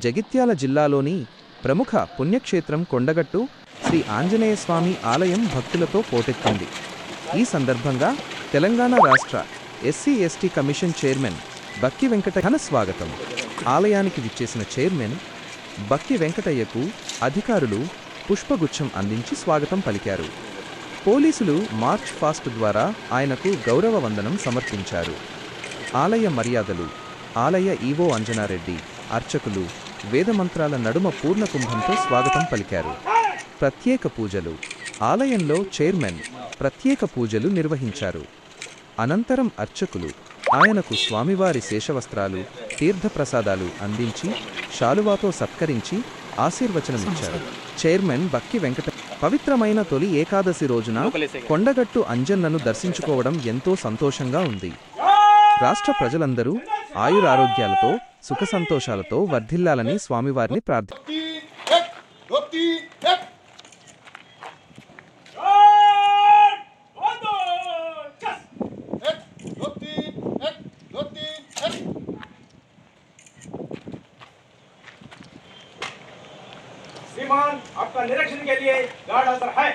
జగిత్యాల జిల్లాలోని ప్రముఖ పుణ్యక్షేత్రం కొండగట్టు శ్రీ ఆంజనేయస్వామి ఆలయం భక్తులతో పోటెత్తింది. ఈ సందర్భంగా తెలంగాణ రాష్ట్ర ఎస్సీ ఎస్టీ కమిషన్ చైర్మన్ బక్కి వెంకట ఘన స్వాగతం. ఆలయానికి విచ్చేసిన చైర్మన్ బక్కి వెంకటయ్యకు అధికారులు పుష్పగుచ్ఛం అందించి స్వాగతం పలికారు. పోలీసులు మార్చ్ ఫాస్ట్ ద్వారా ఆయనకు గౌరవ వందనం సమర్పించారు. ఆలయ మర్యాదలు ఆలయ ఈవో అంజనారెడ్డి, అర్చకులు వేదమంత్రాల నడుమ పూర్ణకుంభంతో స్వాగతం పలికారు. ప్రత్యేక పూజలు ఆలయంలో చైర్మన్ ప్రత్యేక పూజలు నిర్వహించారు. అనంతరం అర్చకులు ఆయనకు స్వామివారి శేషవస్త్రాలు, తీర్థప్రసాదాలు అందించి శాలువాతో సత్కరించి ఆశీర్వచనమిచ్చారు. చైర్మన్ బక్కి వెంకట పవిత్రమైన తొలి ఏకాదశి రోజున కొండగట్టు అంజన్నను దర్శించుకోవడం ఎంతో సంతోషంగా ఉంది. రాష్ట్ర ప్రజలందరూ ఆయురారోగ్యాలతో సుఖ సంతోషాలతో వర్ధిల్లాలని స్వామివారిని ప్రార్థించారు. श्रीमान, आपका निरीक्षण के लिए गार्ड हाजिर है।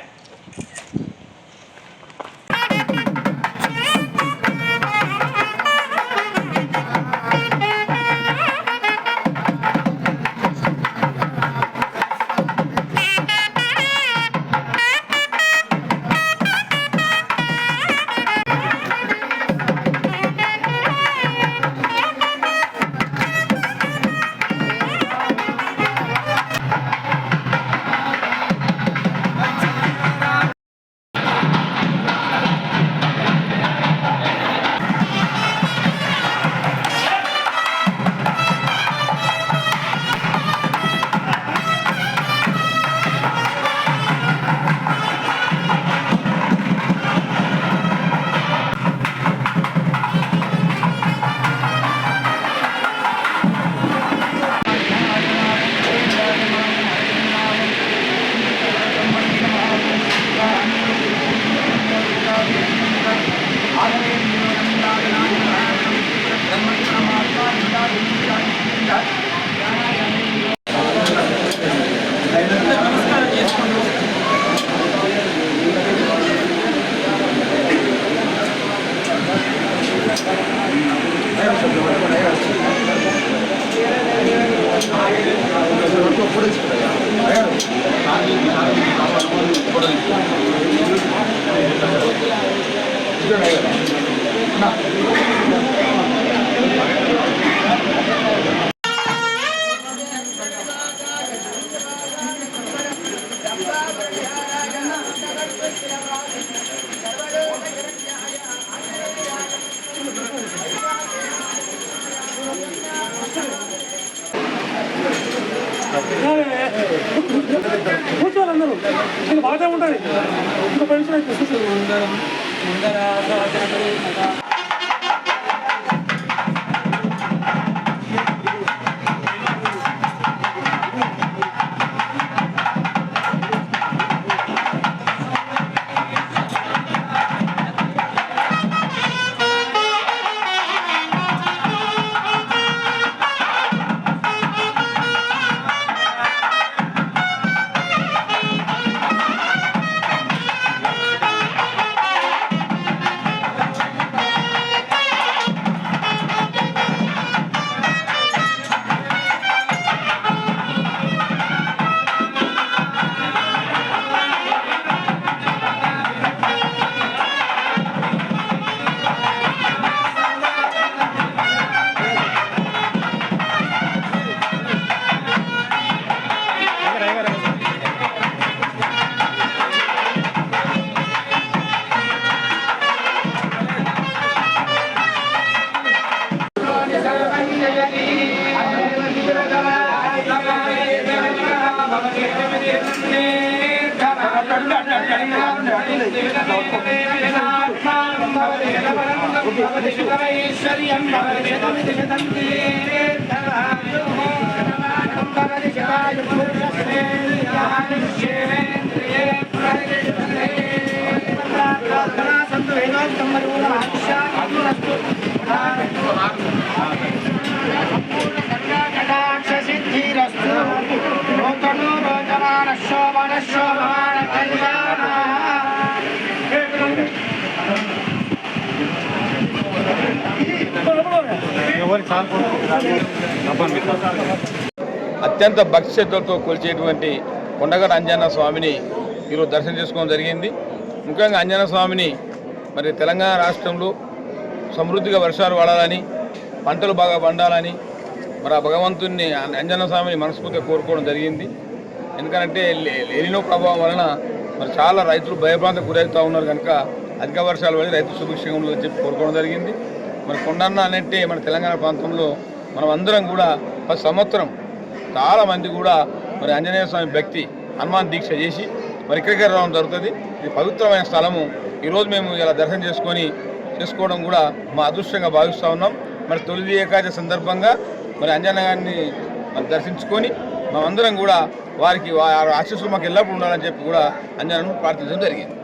కూర్చోవాలన్నారు నేను బాగా ఉండాలి ఇంకో పెన్షన్ అయితే అత్యంత భక్తి శ్రద్ధలతో కొలిచేటువంటి కొండగట్టు అంజన్న స్వామిని ఈరోజు దర్శనం చేసుకోవడం జరిగింది. ముఖ్యంగా అంజన్న స్వామిని మరి తెలంగాణ రాష్ట్రంలో సమృద్ధిగా వర్షాలు పడాలని, పంటలు బాగా పండాలని మరి ఆ భగవంతుని అంజన్న స్వామిని మనస్ఫూర్తిగా కోరుకోవడం జరిగింది. ఎందుకంటే ఎలినో ప్రభావం వలన మరి చాలా రైతులు భయభ్రాంతికి గురవుతూ ఉన్నారు కనుక అధిక వర్షాలు పడి రైతు సుభిక్షంలో చెప్పి కోరుకోవడం జరిగింది. మరి కొండన్న అంటే మన తెలంగాణ ప్రాంతంలో మనం అందరం కూడా ప్రతి సంవత్సరం చాలామంది కూడా మరి ఆంజనేయ స్వామి భక్తి హనుమాన్ దీక్ష చేసి మరి ఇక్కడికి రావడం జరుగుతుంది. ఇది పవిత్రమైన స్థలము. ఈరోజు మేము ఇలా దర్శనం చేసుకోవడం కూడా మా అదృష్టంగా భావిస్తూ ఉన్నాం. మరి తొలి ఏకాదశి సందర్భంగా మరి అంజన్న గారిని మరి దర్శించుకొని మేమందరం కూడా వారికి ఆశీస్సులు మాకు ఎల్లప్పుడూ ఉండాలని చెప్పి కూడా అంజన్నను ప్రార్థించడం జరిగింది.